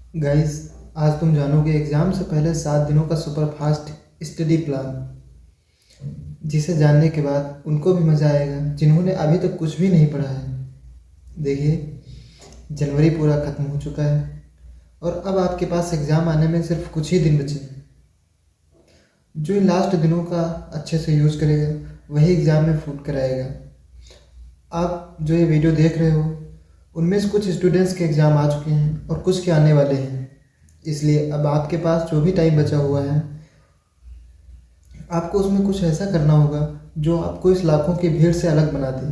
Guys, आज तुम जानोगे एग्जाम से पहले 7 दिनों का सुपरफास्ट स्टडी प्लान, जिसे जानने के बाद उनको भी मज़ा आएगा जिन्होंने अभी तक कुछ भी नहीं पढ़ा है। देखिए, जनवरी पूरा ख़त्म हो चुका है और अब आपके पास एग्ज़ाम आने में सिर्फ कुछ ही दिन बचे हैं। जो इन लास्ट दिनों का अच्छे से यूज़ करेगा वही एग्ज़ाम में फूट कर आएगा। आप जो ये वीडियो देख रहे हो उनमें से कुछ स्टूडेंट्स के एग्ज़ाम आ चुके हैं और कुछ के आने वाले हैं। इसलिए अब आपके पास जो भी टाइम बचा हुआ है, आपको उसमें कुछ ऐसा करना होगा जो आपको इस लाखों की भीड़ से अलग बना दे।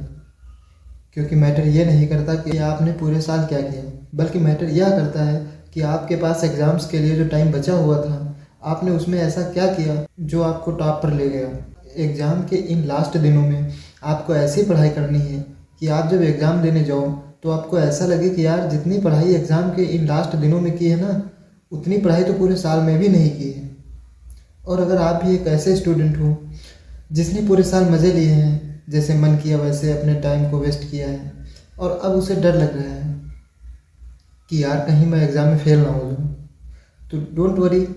क्योंकि मैटर ये नहीं करता कि आपने पूरे साल क्या किया, बल्कि मैटर यह करता है कि आपके पास एग्ज़ाम्स के लिए जो टाइम बचा हुआ था, आपने उसमें ऐसा क्या किया जो आपको टॉप पर ले गया। एग्ज़ाम के इन लास्ट दिनों में आपको ऐसी पढ़ाई करनी है कि आप जब एग्ज़ाम देने जाओ तो आपको ऐसा लगे कि यार, जितनी पढ़ाई एग्ज़ाम के इन लास्ट दिनों में की है ना, उतनी पढ़ाई तो पूरे साल में भी नहीं की है। और अगर आप भी एक ऐसे स्टूडेंट हो जिसने पूरे साल मज़े लिए हैं, जैसे मन किया वैसे अपने टाइम को वेस्ट किया है, और अब उसे डर लग रहा है कि यार कहीं मैं एग्ज़ाम में फेल ना हो जाऊँ, तो डोंट वरी।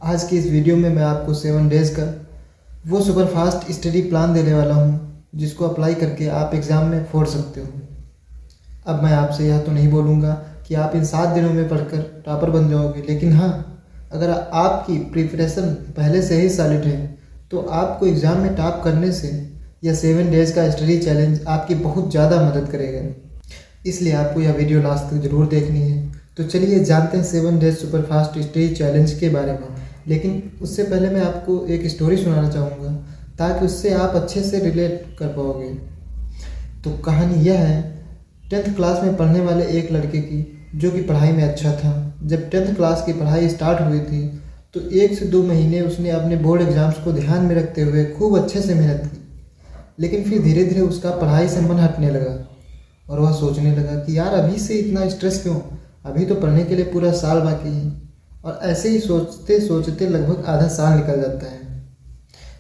आज की इस वीडियो में मैं आपको 7 डेज़ का वो सुपरफास्ट स्टडी प्लान देने वाला हूँ जिसको अप्लाई करके आप एग्ज़ाम में फोड़ सकते हो। अब मैं आपसे यह तो नहीं बोलूँगा कि आप इन 7 दिनों में पढ़कर टॉपर बन जाओगे, लेकिन हाँ, अगर आपकी प्रिपरेशन पहले से ही सॉलिड है तो आपको एग्ज़ाम में टॉप करने से यह 7 डेज़ का स्टडी चैलेंज आपकी बहुत ज़्यादा मदद करेगा। इसलिए आपको यह वीडियो लास्ट तक ज़रूर देखनी है। तो चलिए जानते हैं 7 डेज़ सुपरफास्ट स्टडी चैलेंज के बारे में। लेकिन उससे पहले मैं आपको एक स्टोरी सुनाना चाहूँगा ताकि उससे आप अच्छे से रिलेट कर पाओगे। तो कहानी यह है 10th क्लास में पढ़ने वाले एक लड़के की, जो कि पढ़ाई में अच्छा था। जब 10th क्लास की पढ़ाई स्टार्ट हुई थी तो 1 से 2 महीने उसने अपने बोर्ड एग्ज़ाम्स को ध्यान में रखते हुए खूब अच्छे से मेहनत की। लेकिन फिर धीरे धीरे उसका पढ़ाई से मन हटने लगा और वह सोचने लगा कि यार, अभी से इतना स्ट्रेस क्यों, अभी तो पढ़ने के लिए पूरा साल बाकी है। और ऐसे ही सोचते सोचते लगभग आधा साल निकल जाता है।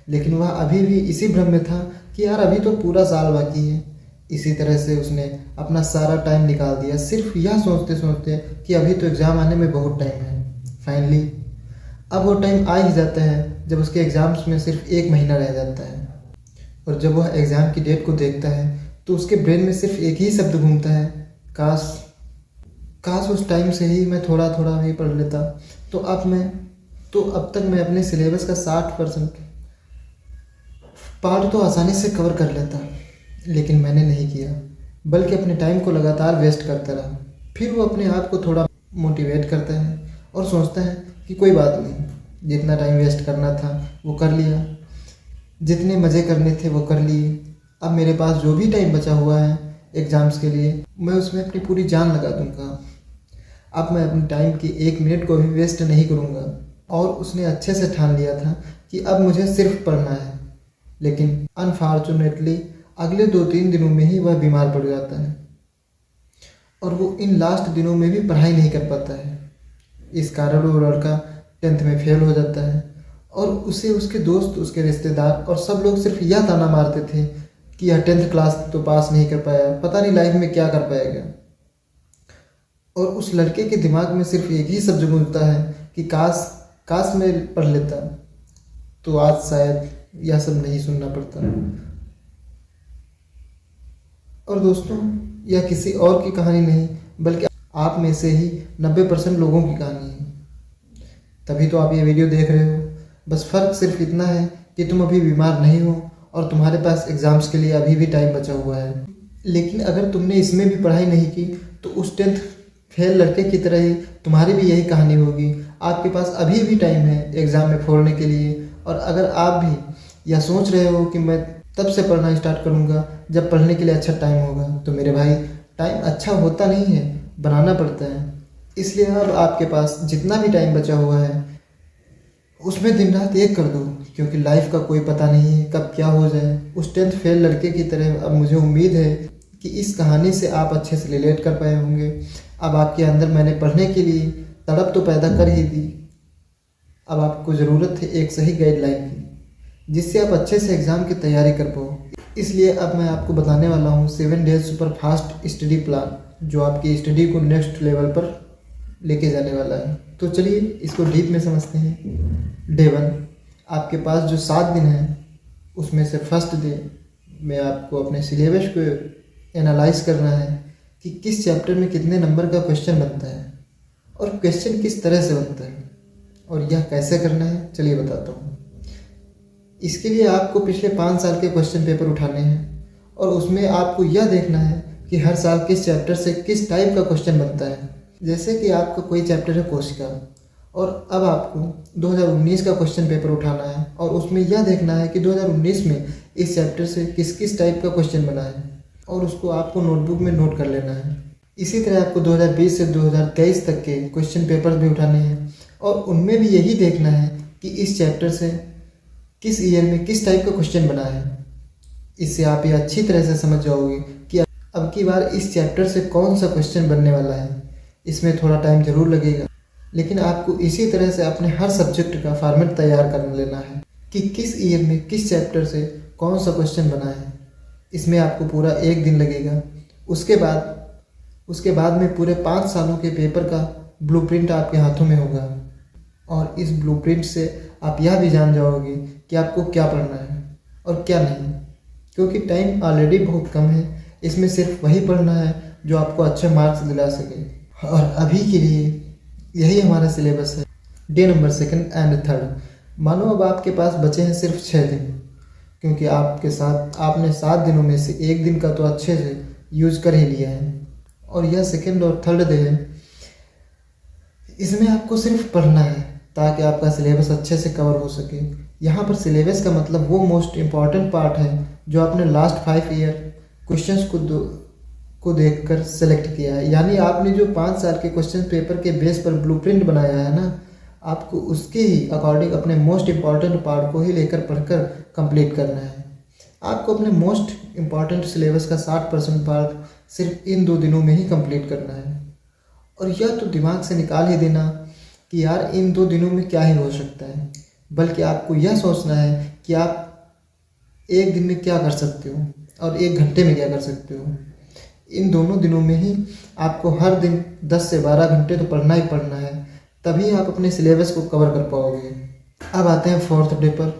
लेकिन वह अभी भी इसी भ्रम में था कि यार, अभी तो पूरा साल बाकी है। इसी तरह से उसने अपना सारा टाइम निकाल दिया सिर्फ यह सोचते सोचते कि अभी तो एग्ज़ाम आने में बहुत टाइम है। फाइनली अब वो टाइम आ ही जाता है जब उसके एग्ज़ाम्स में सिर्फ 1 महीना रह जाता है। और जब वह एग्ज़ाम की डेट को देखता है तो उसके ब्रेन में सिर्फ एक ही शब्द घूमता है, काश काश उस टाइम से ही मैं थोड़ा थोड़ा भी पढ़ लेता, तो अब तक मैं अपने सिलेबस का 60% पार्ट तो आसानी से कवर कर लेता। लेकिन मैंने नहीं किया, बल्कि अपने टाइम को लगातार वेस्ट करता रहा। फिर वो अपने आप को थोड़ा मोटिवेट करता है और सोचता है कि कोई बात नहीं, जितना टाइम वेस्ट करना था वो कर लिया, जितने मज़े करने थे वो कर लिए। अब मेरे पास जो भी टाइम बचा हुआ है एग्ज़ाम्स के लिए, मैं उसमें अपनी पूरी जान लगा दूंगा। अब मैं अपने टाइम की 1 मिनट को भी वेस्ट नहीं करूंगा। और उसने अच्छे से ठान लिया था कि अब मुझे सिर्फ पढ़ना है। लेकिन अनफॉर्चुनेटली अगले 2-3 दिनों में ही वह बीमार पड़ जाता है और वो इन लास्ट दिनों में भी पढ़ाई नहीं कर पाता है। इस कारण वो लड़का 10th में फेल हो जाता है और उसे उसके दोस्त, उसके रिश्तेदार और सब लोग सिर्फ यह ताना मारते थे कि यह 10th क्लास तो पास नहीं कर पाया, पता नहीं लाइफ में क्या कर पाएगा। और उस लड़के के दिमाग में सिर्फ एक ही शब्द गूंजता है कि काश काश मैं पढ़ लेता, तो आज शायद यह सब नहीं सुनना पड़ता। और दोस्तों, यह किसी और की कहानी नहीं, बल्कि आप में से ही 90% लोगों की कहानी है। तभी तो आप ये वीडियो देख रहे हो। बस फ़र्क सिर्फ इतना है कि तुम अभी बीमार नहीं हो और तुम्हारे पास एग्ज़ाम्स के लिए अभी भी टाइम बचा हुआ है। लेकिन अगर तुमने इसमें भी पढ़ाई नहीं की तो उस 10th फेल लड़के की तरह ही तुम्हारी भी यही कहानी होगी। आपके पास अभी भी टाइम है एग्ज़ाम में फोड़ने के लिए। और अगर आप भी यह सोच रहे हो कि मैं तब से पढ़ना स्टार्ट करूँगा जब पढ़ने के लिए अच्छा टाइम होगा, तो मेरे भाई, टाइम अच्छा होता नहीं है, बनाना पड़ता है। इसलिए अब आपके पास जितना भी टाइम बचा हुआ है उसमें दिन रात एक कर दो, क्योंकि लाइफ का कोई पता नहीं है कब क्या हो जाए। उस 10th फेल लड़के की तरह अब मुझे उम्मीद है कि इस कहानी से आप अच्छे से रिलेट कर पाए होंगे। अब आपके अंदर मैंने पढ़ने के लिए तड़प तो पैदा कर ही दी। अब आपको ज़रूरत है एक सही गाइडलाइन की, जिससे आप अच्छे से एग्ज़ाम की तैयारी कर पाओ। इसलिए अब मैं आपको बताने वाला हूँ 7 days super fast study plan, जो आपकी स्टडी को नेक्स्ट लेवल पर लेके जाने वाला है। तो चलिए इसको डीप में समझते हैं। डे 1, आपके पास जो 7 दिन है उसमें से फर्स्ट डे में आपको अपने सिलेबस को एनालाइज करना है कि किस चैप्टर में कितने नंबर का क्वेश्चन बनता है और क्वेश्चन किस तरह से बनता है और यह कैसे करना है चलिए बताता हूँ। इसके लिए आपको पिछले 5 साल के क्वेश्चन पेपर उठाने हैं और उसमें आपको यह देखना है कि हर साल किस चैप्टर से किस टाइप का क्वेश्चन बनता है। जैसे कि आपका कोई चैप्टर है कोशिका और अब आपको 2019 का क्वेश्चन पेपर उठाना है और उसमें यह देखना है कि 2019 में इस चैप्टर से किस किस टाइप का क्वेश्चन बना है और उसको आपको नोटबुक में नोट कर लेना है। इसी तरह आपको 2020 से 2023 तक के क्वेश्चन पेपर भी उठाने हैं और उनमें भी यही देखना है कि इस चैप्टर से किस ईयर में किस टाइप का क्वेश्चन बना है। इससे आप ये अच्छी तरह से समझ जाओगे कि अब की बार इस चैप्टर से कौन सा क्वेश्चन बनने वाला है। इसमें थोड़ा टाइम ज़रूर लगेगा, लेकिन आपको इसी तरह से अपने हर सब्जेक्ट का फॉर्मेट तैयार कर लेना है कि किस ईयर में किस चैप्टर से कौन सा क्वेश्चन बना है। इसमें आपको पूरा 1 दिन लगेगा। उसके बाद में पूरे 5 सालों के पेपर का ब्लूप्रिंट आपके हाथों में होगा और इस ब्लूप्रिंट से आप यह भी जान जाओगे कि आपको क्या पढ़ना है और क्या नहीं, क्योंकि टाइम ऑलरेडी बहुत कम है। इसमें सिर्फ वही पढ़ना है जो आपको अच्छे मार्क्स दिला सके और अभी के लिए यही हमारा सिलेबस है। डे नंबर 2 एंड 3, मानो अब आपके पास बचे हैं सिर्फ 6 दिन, क्योंकि आपने 7 दिनों में से 1 दिन का तो अच्छे से यूज कर ही लिया है और यह 2nd और 3rd डे है। इसमें आपको सिर्फ पढ़ना है ताकि आपका सिलेबस अच्छे से कवर हो सके। यहाँ पर सिलेबस का मतलब वो मोस्ट इम्पॉर्टेंट पार्ट है जो आपने लास्ट 5 ईयर क्वेश्चंस को देखकर सेलेक्ट किया है। यानी आपने जो 5 साल के क्वेश्चन पेपर के बेस पर ब्लूप्रिंट बनाया है ना, आपको उसके ही अकॉर्डिंग अपने मोस्ट इम्पॉर्टेंट पार्ट को ही लेकर पढ़कर कंप्लीट करना है। आपको अपने मोस्ट इम्पॉर्टेंट सिलेबस का 60% पार्ट सिर्फ इन 2 दिनों में ही कंप्लीट करना है। और यह तो दिमाग से निकाल ही देना कि यार इन 2 दिनों में क्या ही हो सकता है, बल्कि आपको यह सोचना है कि आप 1 दिन में क्या कर सकते हो और 1 घंटे में क्या कर सकते हो। इन दोनों दिनों में ही आपको हर दिन 10 से 12 घंटे तो पढ़ना ही पढ़ना है, तभी आप अपने सिलेबस को कवर कर पाओगे। अब आते हैं 4th डे पर,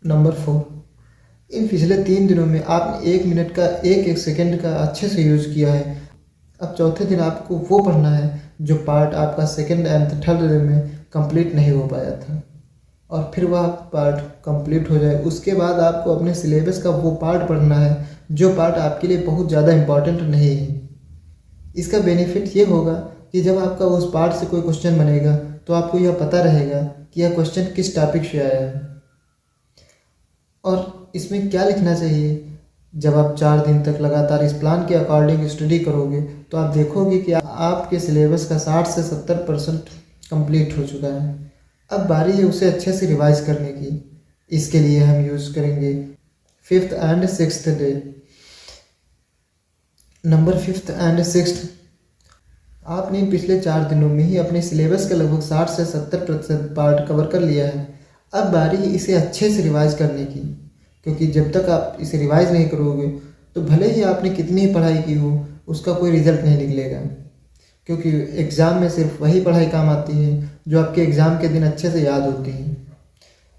नंबर 4। इन पिछले 3 दिनों में आपने 1 मिनट का 1 सेकंड का अच्छे से यूज़ किया है। अब चौथे दिन आपको वो पढ़ना है जो पार्ट आपका 2nd एंड 3rd डे में कंप्लीट नहीं हो पाया था, और फिर वह पार्ट कंप्लीट हो जाए उसके बाद आपको अपने सिलेबस का वो पार्ट पढ़ना है जो पार्ट आपके लिए बहुत ज़्यादा इम्पॉर्टेंट नहीं है। इसका बेनिफिट ये होगा कि जब आपका उस पार्ट से कोई क्वेश्चन बनेगा तो आपको यह पता रहेगा कि यह क्वेश्चन किस टॉपिक से आया है और इसमें क्या लिखना चाहिए। जब आप 4 दिन तक लगातार इस प्लान के अकॉर्डिंग स्टडी करोगे तो आप देखोगे कि आपके सिलेबस का 60 से 70% कंप्लीट हो चुका है। अब बारी है उसे अच्छे से रिवाइज करने की। इसके लिए हम यूज़ करेंगे 5th and 6th day. Number 5th and 6th, आपने पिछले 4 दिनों में ही अपने सिलेबस का लगभग 60 से 70% पार्ट कवर कर लिया है। अब बारी है इसे अच्छे से रिवाइज करने की, क्योंकि जब तक आप इसे रिवाइज नहीं करोगे तो भले ही आपने कितनी ही पढ़ाई की हो उसका कोई रिजल्ट नहीं निकलेगा, क्योंकि एग्ज़ाम में सिर्फ वही पढ़ाई काम आती है जो आपके एग्ज़ाम के दिन अच्छे से याद होती है।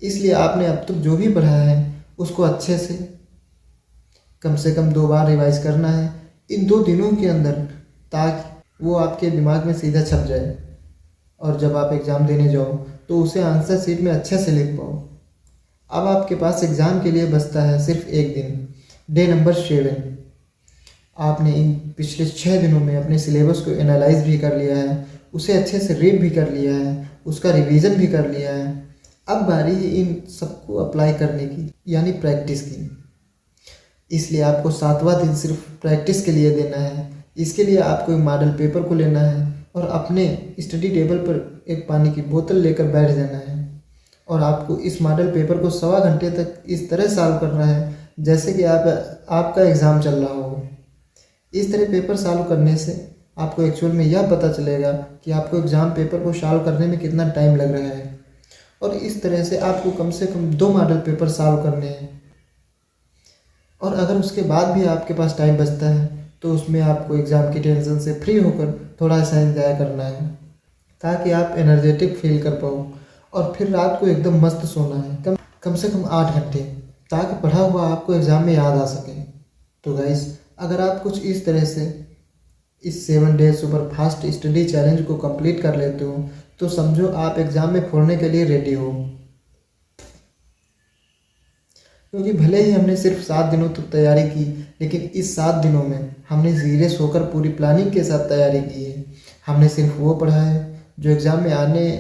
इसलिए आपने अब तक जो भी पढ़ा है उसको अच्छे से कम 2 बार रिवाइज करना है इन 2 दिनों के अंदर, ताकि वो आपके दिमाग में सीधा छप जाए और जब आप एग्ज़ाम देने जाओ तो उसे आंसर शीट में अच्छे से लिख पाओ। अब आपके पास एग्ज़ाम के लिए बचता है सिर्फ 1 दिन, डे नंबर 7। आपने इन पिछले 6 दिनों में अपने सिलेबस को एनालाइज भी कर लिया है, उसे अच्छे से रीड भी कर लिया है, उसका रिवीजन भी कर लिया है। अब बारी है इन सबको अप्लाई करने की, यानी प्रैक्टिस की। इसलिए आपको 7वां दिन सिर्फ प्रैक्टिस के लिए देना है। इसके लिए आपको एक मॉडल पेपर को लेना है और अपने स्टडी टेबल पर एक पानी की बोतल लेकर बैठ जाना है और आपको इस मॉडल पेपर को 1.25 घंटे तक इस तरह सॉल्व करना है जैसे कि आपका एग्ज़ाम चल रहा हो। इस तरह पेपर सॉल्व करने से आपको एक्चुअल में यह पता चलेगा कि आपको एग्ज़ाम पेपर को सॉल्व करने में कितना टाइम लग रहा है, और इस तरह से आपको कम से कम 2 मॉडल पेपर सॉल्व करने हैं। और अगर उसके बाद भी आपके पास टाइम बचता है तो उसमें आपको एग्ज़ाम की टेंशन से फ्री होकर थोड़ा सा एंजॉय करना है। ताकि आप एनर्जेटिक फील कर पाओ। और फिर रात को एकदम मस्त सोना है, कम से कम 8 घंटे, ताकि पढ़ा हुआ आपको एग्ज़ाम में याद आ सके। तो गाइस, अगर आप कुछ इस तरह से इस 7 days super fast study challenge को कंप्लीट कर लेते हो तो समझो आप एग्ज़ाम में फोड़ने के लिए रेडी हो। क्योंकि भले ही हमने सिर्फ 7 दिनों तक तैयारी की, लेकिन इस 7 दिनों में हमने सीरियस होकर पूरी प्लानिंग के साथ तैयारी की है। हमने सिर्फ वो पढ़ा है जो एग्ज़ाम में आने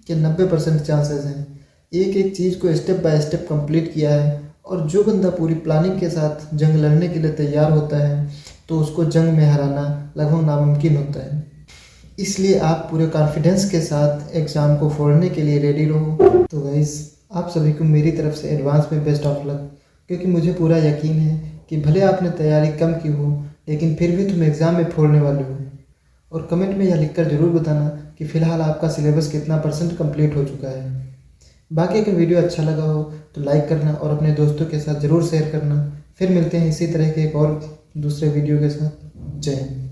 के 90% चांसेस हैं। एक एक चीज़ को स्टेप बाय स्टेप कंप्लीट किया है। और जो बंदा पूरी प्लानिंग के साथ जंग लड़ने के लिए तैयार होता है तो उसको जंग में हराना लगभग नामुमकिन होता है। इसलिए आप पूरे कॉन्फिडेंस के साथ एग्ज़ाम को फोड़ने के लिए रेडी रहो। तो गाइस, आप सभी को मेरी तरफ से एडवांस में बेस्ट ऑफ लक, क्योंकि मुझे पूरा यकीन है कि भले आपने तैयारी कम की हो लेकिन फिर भी तुम एग्ज़ाम में फोड़ने वाले हो। और कमेंट में यह लिखकर ज़रूर बताना कि फ़िलहाल आपका सिलेबस कितना % कंप्लीट हो चुका है। बाकी अगर वीडियो अच्छा लगा हो तो लाइक करना और अपने दोस्तों के साथ ज़रूर शेयर करना। फिर मिलते हैं इसी तरह के एक और दूसरे वीडियो के साथ। जय हिंद।